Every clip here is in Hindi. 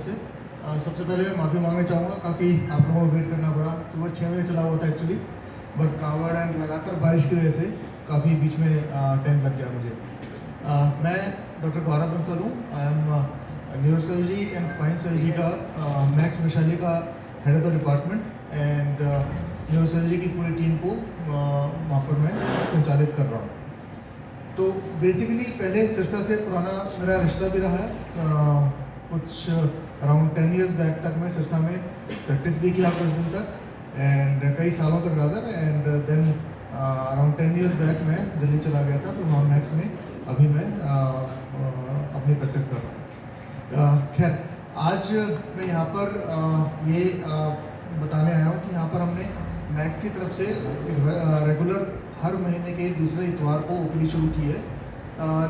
से। सबसे पहले मैं माफ़ी मांगना चाहूँगा, काफ़ी आप लोगों को वेट करना पड़ा। सुबह 6 बजे चला हुआ था एक्चुअली, बट कावड़ एंड लगातार बारिश की वजह से काफ़ी बीच में टाइम लग गया मुझे। मैं डॉक्टर गौरव बंसल हूँ। I am neurosurgery and spine surgery का मैक्स वैशाली का head of the department and neurosurgery की पूरी टीम को वहाँ पर मैं संचालित कर रहा हूँ। तो बेसिकली पहले सिरसा से पुराना मेरा रिश्ता भी रहा है। कुछ अराउंड 10 इयर्स बैक तक मैं सिरसा में प्रैक्टिस भी किया कुछ दिन तक एंड कई सालों तक rather, and then around 10 years back मैं दिल्ली चला गया था, तो वहाँ मैक्स में अभी मैं अपनी प्रैक्टिस कर रहा हूँ। खैर, आज मैं यहाँ पर ये बताने आया हूँ कि यहाँ पर हमने मैक्स की तरफ से रेगुलर हर महीने के दूसरे इतवार को ओपीडी शुरू की है,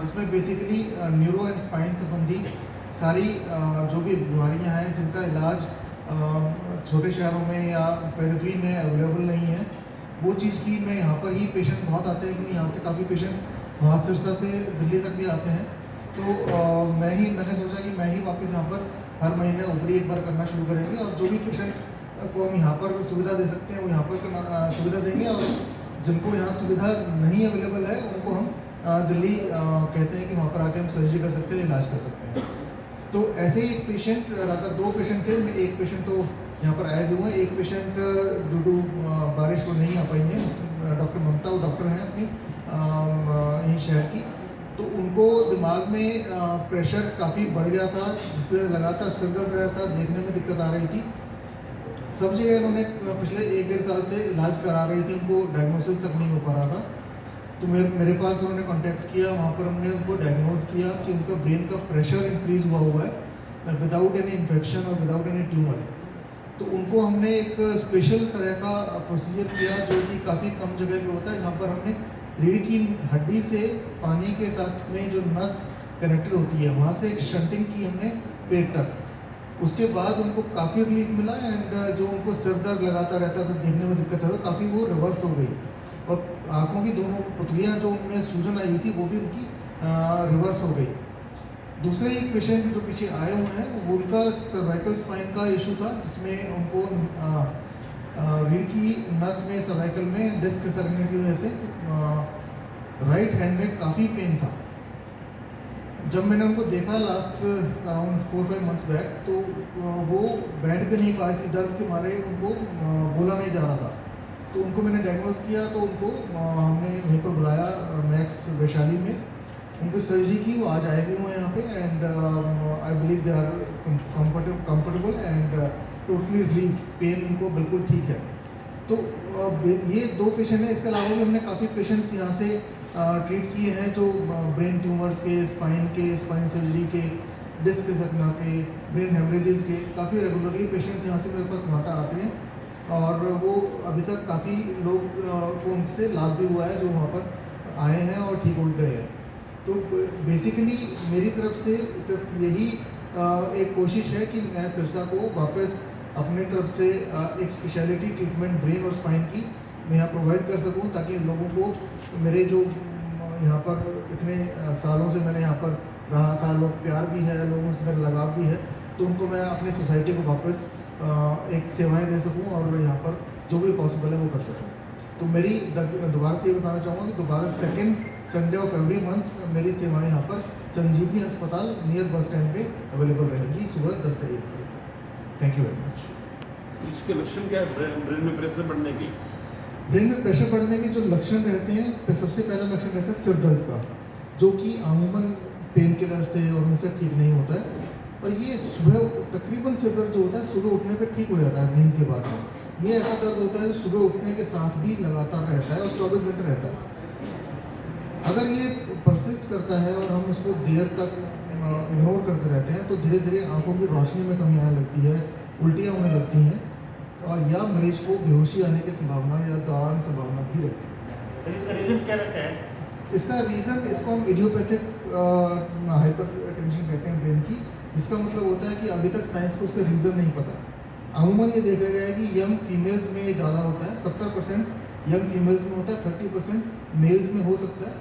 जिसमें बेसिकली न्यूरो एंड स्पाइन संबंधी सारी जो भी बीमारियां हैं जिनका इलाज छोटे शहरों में या पेरिफेरी में अवेलेबल नहीं है, वो चीज़ की मैं यहाँ पर ही पेशेंट बहुत आते हैं, क्योंकि यहाँ से काफ़ी पेशेंट्स वहाँ सिरसा से दिल्ली तक भी आते हैं। तो मैंने सोचा कि मैं ही वापस यहाँ पर हर महीने ओपीडी एक बार करना शुरू करेंगे, और जो भी पेशेंट को हम यहाँ पर सुविधा दे सकते हैं वो यहाँ पर सुविधा देंगे, और जिनको यहाँ सुविधा नहीं अवेलेबल है उनको हम दिल्ली कहते हैं कि वहाँ पर आके हम सर्जरी कर सकते हैं, इलाज कर सकते हैं। तो ऐसे ही एक पेशेंट, rather 2 पेशेंट थे। एक पेशेंट तो यहाँ पर आए भी हुए हैं, एक पेशेंट ड्यू टू बारिश वो नहीं आ पाई हैं। डॉक्टर ममता, वो डॉक्टर हैं अपनी यहीं शहर की, तो उनको दिमाग में प्रेशर काफ़ी बढ़ गया था, जिसपे लगातार सिर दर्द रह रहा था, देखने में दिक्कत आ रही थी। सब जगह उन्होंने पिछले 1-1.5 साल से इलाज करा रही थी, उनको डायग्नोसिस तक नहीं हो पा रहा था। तो मेरे पास उन्होंने कांटेक्ट किया, वहाँ पर हमने उसको डायग्नोज किया कि उनका ब्रेन का प्रेशर इंक्रीज हुआ है विदाउट एनी इन्फेक्शन और विदाउट एनी ट्यूमर। तो उनको हमने एक स्पेशल तरह का प्रोसीजर किया जो कि काफ़ी कम जगह पे होता है। यहाँ पर हमने रीढ़ की हड्डी से पानी के साथ में जो नस कनेक्टेड होती है, वहाँ से एक शंटिंग की हमने पेट तक। उसके बाद उनको काफ़ी रिलीफ मिला, एंड जो उनको सिर दर्द लगाता रहता था, देखने में दिक्कत हो रही, काफ़ी वो रिवर्स हो गई, और आँखों की दोनों पुतलियाँ जो उनमें सूजन आई हुई थी वो भी उनकी रिवर्स हो गई। दूसरे एक पेशेंट जो पीछे आए हुए हैं, वो उनका सर्वाइकल स्पाइन का इशू था, जिसमें उनको रीढ़ की नस में सर्वाइकल में डिस्क खिसकने की वजह से राइट हैंड में काफ़ी पेन था। जब मैंने उनको देखा लास्ट अराउंड 4-5 मंथ्स बैक, तो वो बैठ भी नहीं पा रही थी, दर्द के मारे उनको बोला नहीं जा रहा था। तो उनको मैंने डायग्नोज किया, तो उनको हमने वहीं पर बुलाया मैक्स वैशाली में, उनको सर्जरी की, वो आज आए भी हुए यहाँ पे, and I believe they are comfortable and totally relieve, pain उनको बिल्कुल ठीक है। तो ये 2 पेशेंट हैं। इसके अलावा भी हमने काफ़ी पेशेंट्स यहाँ से ट्रीट किए हैं, जो ब्रेन ट्यूमर्स के, स्पाइन सर्जरी के, डिस्क खिसकना के, ब्रेन हेमरेजेस के, काफ़ी रेगुलरली पेशेंट्स यहाँ से मेरे पास माता आते हैं, और वो अभी तक काफ़ी लोग को उनसे लाभ भी हुआ है जो वहाँ पर आए हैं और ठीक हो गए हैं। तो बेसिकली मेरी तरफ से सिर्फ यही एक कोशिश है कि मैं सिरसा को वापस अपने तरफ से एक स्पेशलिटी ट्रीटमेंट ब्रेन और स्पाइन की मैं यहाँ प्रोवाइड कर सकूँ, ताकि लोगों को मेरे जो यहाँ पर इतने सालों से मैंने यहाँ पर रहा था, लोग प्यार भी है, लोगों से मेरा लगाव भी है, तो उनको मैं अपनी सोसाइटी को वापस एक सेवाएं दे सकूं, और यहाँ पर जो भी पॉसिबल है वो कर सकूं। तो मेरी दोबारा से ये बताना चाहूँगा कि दोबारा 2nd Sunday off every month मेरी सेवाएं यहाँ पर संजीवनी अस्पताल नियर बस स्टैंड पे अवेलेबल रहेगी, सुबह 10 से 1 बजे तक। Thank you very much. इसके लक्षण क्या है ब्रेन में प्रेशर बढ़ने की? ब्रेन में प्रेशर बढ़ने के जो लक्षण रहते हैं, तो सबसे पहला लक्षण रहता है सिर दर्द का, जो कि अमूमन पेन किलर से और उनसे ठीक नहीं होता है, और ये सुबह तकरीबन सिर दर्द जो होता है सुबह उठने पे ठीक हो जाता है नींद के बाद में। ये ऐसा दर्द होता है जो सुबह उठने के साथ भी लगातार रहता है और 24 घंटे रहता है। अगर ये परसिस्ट करता है और हम उसको देर तक इग्नोर करते रहते हैं, तो धीरे धीरे आंखों की रोशनी में कमी आने लगती है, उल्टियाँ होने लगती हैं, और या मरीज को बेहोशी आने की संभावना या दौरान की संभावना भी रहती है। तो इसका रीज़न क्या रहता है? इसका रीज़न, इसको हम इडियोपैथिक हाइपर टेंशन कहते हैं ब्रेन की, जिसका मतलब होता है कि अभी तक साइंस को उसका रीज़न नहीं पता। अमूमन ये देखा गया है कि यंग फीमेल्स में ज़्यादा होता है, 70% यंग फीमेल्स में होता है, 30% मेल्स में हो सकता है,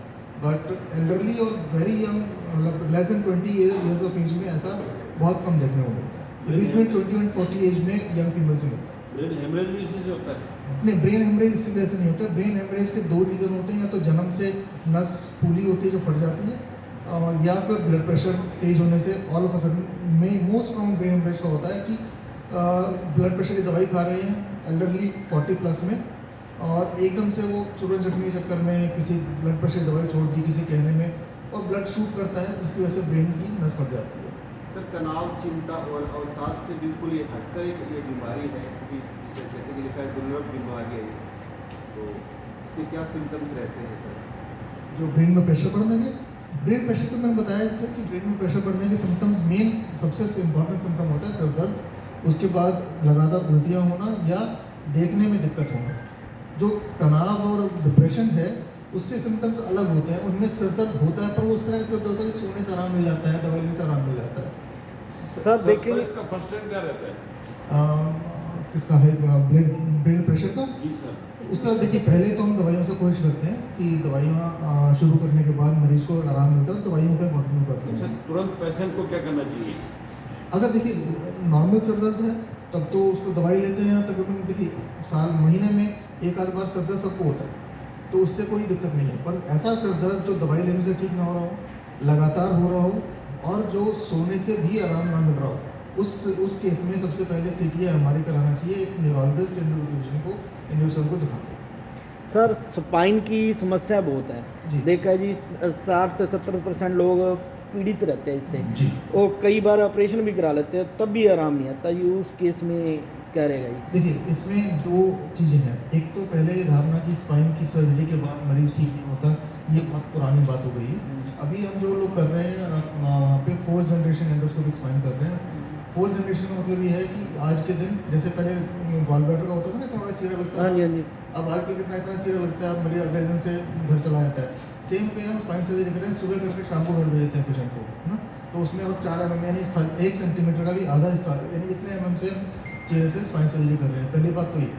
बट एल्डरली और वेरी यंग, मतलब less than 20 years of age में ऐसा बहुत कम देखने को मिलता है। बीच में 20 एंड 40 एज में यंग फीमेल्स में होता है। ब्रेन हेमरेज भी इसी से होता है। नहीं, ब्रेन हेमरेज इसी वजह से नहीं होता। ब्रेन हेमरेज के दो रीज़न होते हैं, या तो जन्म से नस फूली होती है जो फट जाती है, या फिर ब्लड प्रेशर तेज होने से ऑल ऑफ अ सडन में। मोस्ट कॉमन ब्रेन हेमरेज का होता है कि ब्लड प्रेशर की दवाई खा रहे हैं एल्डरली 40 प्लस में, और एकदम से वो चूरन चटनी के चक्कर में किसी ब्लड प्रेशर की दवाई छोड़ दी किसी कहने में, और ब्लड शूट करता है, जिसकी वजह से ब्रेन की नस फट जाती है। सर तनाव, चिंता और अवसाद से बिल्कुल ये हटकर एक ये बीमारी है कि जैसे कि लिखा है दुर्लभ बीमारी है ये, तो इसके क्या सिम्टम्स रहते हैं सर? जो ब्रेन में प्रेशर बढ़ने के, ब्रेन प्रेशर को मैंने बताया इससे कि ब्रेन में प्रेशर बढ़ने के सिम्टम्स, मेन सबसे इम्पॉर्टेंट सिम्टम होता है सर दर्द, उसके बाद लगातार उल्टियाँ होना या देखने में दिक्कत होना। जो तनाव और डिप्रेशन है उसके सिम्टम्स अलग होते हैं, उनमें सर दर्द होता है, पर वो उस तरह से होता है कि सोने से आराम मिल जाता है, दवाई लेने से आराम मिल जाता है। सर देखेंगे इसका फर्स्ट एड क्या रहता है? किसका है ब्रेन प्रेशर का? जी सर। उसका देखिए, पहले तो हम दवाइयों से कोशिश करते हैं कि दवाइयाँ शुरू करने के बाद मरीज को आराम मिलता है, दवाइयों पे कंटिन्यू करते सर हैं। तुरंत पेशेंट को क्या करना चाहिए? अगर देखिए नॉर्मल सर दर्द है तब तो उसको दवाई लेते हैं, तकरीबन देखिए महीने में एक आध बार सर दर्द सबको होता है, तो उससे कोई दिक्कत नहीं है। पर ऐसा सर दर्द जो दवाई लेने से ठीक ना हो रहा हो, लगातार हो रहा हो, और जो सोने से भी आराम ना मिल रहा हो, उस केस में सबसे पहले CT हमारी कराना चाहिए, एक न्यूरोलॉजिस्ट इंडिविजुअल को दिखाते हैं। सर स्पाइन की समस्या बहुत है जी। देखा है जी 60 से 70% लोग पीड़ित रहते हैं इससे, जी। और कई बार ऑपरेशन भी करा लेते हैं तब भी आराम नहीं आता। ये उस केस में क्या रहेगा जी? देखिए, इसमें दो चीज़ें हैं। एक तो पहले ये धारणा कि स्पाइन की सर्जरी के बाद मरीज ठीक नहीं होता, ये बहुत पुरानी बात हो गई है। अभी हम जो लोग कर रहे हैं वहाँ पे 4th जनरेशन एंडोस्कोपिक स्पाइन कर रहे हैं। 4th जनरेशन का मतलब ये है कि आज के दिन जैसे पहले गॉल ब्लैडर का होता था ना, थोड़ा चीरा लगता हाँ जी, था, हाँ जी। अब आजकल इतना चीरा लगता है, अब मरीज अगले दिन से घर चला जाता है। सेम पे हम स्पाइन सर्जरी कर रहे हैं, सुबह करके शाम को घर भेज देते हैं पेशेंट को, है ना। तो उसमें अब 4 mm यानी 1 सेंटीमीटर का भी आधा हिस्सा, यानी इतने mm से चेहरे से स्पाइन सर्जरी कर रहे हैं। पहली बात तो ये,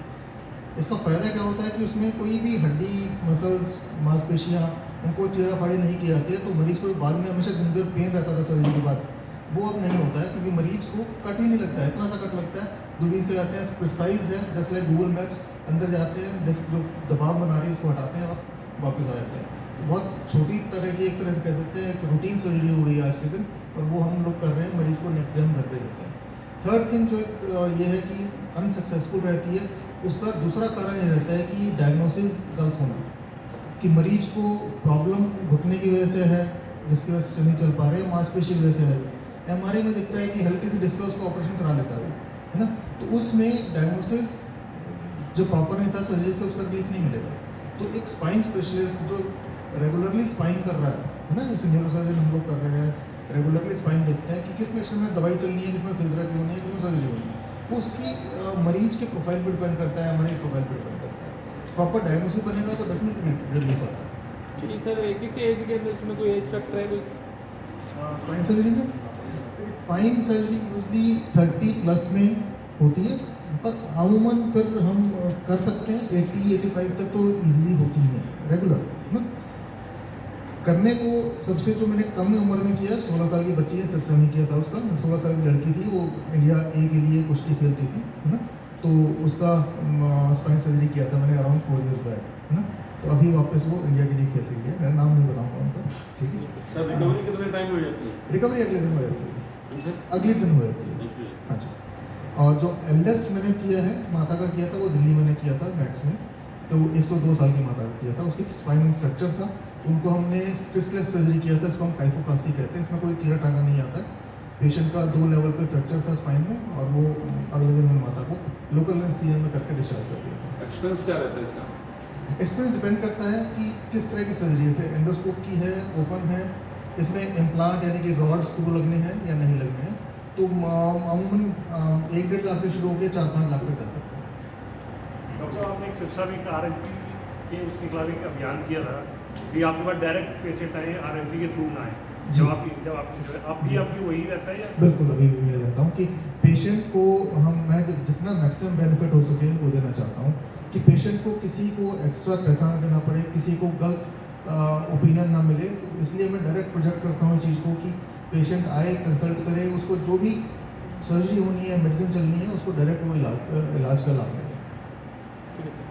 इसका फ़ायदा क्या होता है कि उसमें कोई भी हड्डी, मसल्स, मांसपेशियाँ, उनको चेहरा फाड़ी नहीं की जाती है, तो मरीज को बाद में हमेशा जिंदगी भर पेन रहता था सर्जरी के बाद, वो अब नहीं होता है, क्योंकि मरीज को कट ही नहीं लगता है, इतना सा कट लगता है, दूरबीन से जाते हैं, प्रिसाइज है, जस्ट लाइक गूगल मैप्स, अंदर जाते हैं, डिस्क जो दबाव बना रही है उसको हटाते हैं और वापस आ जाते हैं। तो बहुत छोटी तरह की, एक तरह से कह सकते हैं, एक रूटीन सर्जरी हो गई है आज के दिन, और वो हम लोग कर रहे हैं, मरीज को नेक्स्ट टाइम घर पे देते हैं। थर्ड थिंग जो ये है कि अनसक्सेसफुल रहती है, उसका दूसरा कारण ये रहता है कि डायग्नोसिस गलत होना, कि मरीज को प्रॉब्लम घुटने की वजह से है, जिसकी वजह से नहीं चल पा रहे, मांसपेशी की वजह से है। MRI में दिखता है कि हल्की सी डिस्क है, उसका ऑपरेशन करा लेता है ना। तो उसमें डायग्नोसिस जो प्रॉपर नहीं था, सर्जरी से उसका रिलीफ नहीं मिलेगा। तो एक स्पाइन स्पेशलिस्ट जो रेगुलरली स्पाइन कर रहा है ना, जैसे न्यूरोसर्जन हम लोग कर रहे हैं, रेगुलरली स्पाइन देखते हैं कि किस पेशेंट में दवाई चलनी है, किसमें फिजियोथेरेपी होनी है, किसमें सर्जरी होनी है, वो उसकी मरीज के प्रोफाइल पर डिपेंड करता है, हमारे प्रोफाइल पर डिपेंड करता है। प्रॉपर डायग्नोसिस बनेगा तो डेफिनेटली रिलीफ आता है। जी सर, एक ही एज के अंदर इसमें कोई एज फैक्टर है कोई? स्पाइन सर्जरी में स्पाइन सर्जरी यूजली 30 प्लस में होती है, पर अमूमन फिर हम कर सकते हैं 80-85 तक तो इजीली होती है रेगुलर ना। करने को सबसे जो मैंने कम उम्र में किया, 16 साल की बच्ची है, सिर्फ नहीं किया था उसका। 16 साल की लड़की थी, वो इंडिया A के लिए कुश्ती खेलती थी, है ना। तो उसका स्पाइन सर्जरी किया था मैंने अराउंड 4 ईयर्स बैक, है ना। तो अभी वापस वो इंडिया के लिए खेल रही है, मैं नाम नहीं बताऊँगा उनका, ठीक है। सर रिकवरी कितने टाइम में हो जाती है? रिकवरी अगले दिन हो जाती है, सर अगले दिन हो जाती है। हाँ जी। और जो एल्डेस्ट मैंने किया है, माता का किया था, वो दिल्ली मैंने किया था मैक्स में, तो 102 साल की माता का किया था, उसकी स्पाइन फ्रैक्चर था, उनको हमने स्टिचलेस सर्जरी किया था, इसको हम काइफोप्लास्टी कहते हैं। इसमें कोई चीरा टांगा नहीं आता है, पेशेंट का 2 लेवल पे फ्रैक्चर था स्पाइन में, और वो अगले दिन मैंने माता को लोकल CM में करके डिस्चार्ज कर दिया था। एक्सपेंस क्या रहता है इसका? एक्सपेंस डिपेंड करता है कि किस तरह की सर्जरी है, जैसे एंडोस्कोप की है, ओपन है, इसमें इम्प्लांट यानी कि रॉड्स को लगने हैं या नहीं लगने हैं, तो अमूमन 1-1.5 लाख से शुरू होकर 4-5 लाख तक जा सकते हैं। डॉक्टर आपने एक शिक्षा भी RMP के उसके खिलाफ एक अभियान किया था कि आपके पास डायरेक्ट पेशेंट आए, RMP के थ्रू ना आए, जी। जब आपकी वही रहता है या? बिल्कुल, अभी भी मैं रहता हूँ कि पेशेंट को मैं जितना मैक्सिमम बेनिफिट हो सके वो देना चाहता हूँ, कि पेशेंट को किसी को एक्स्ट्रा पैसा ना देना पड़े, किसी को गलत ओपिनियन ना मिले। इसलिए मैं डायरेक्ट प्रोजेक्ट करता हूँ इस चीज़ को कि पेशेंट आए, कंसल्ट करे, उसको जो भी सर्जरी होनी है, मेडिसिन चलनी है, उसको डायरेक्ट वो इलाज का लाभ मिले। ठीक है सर।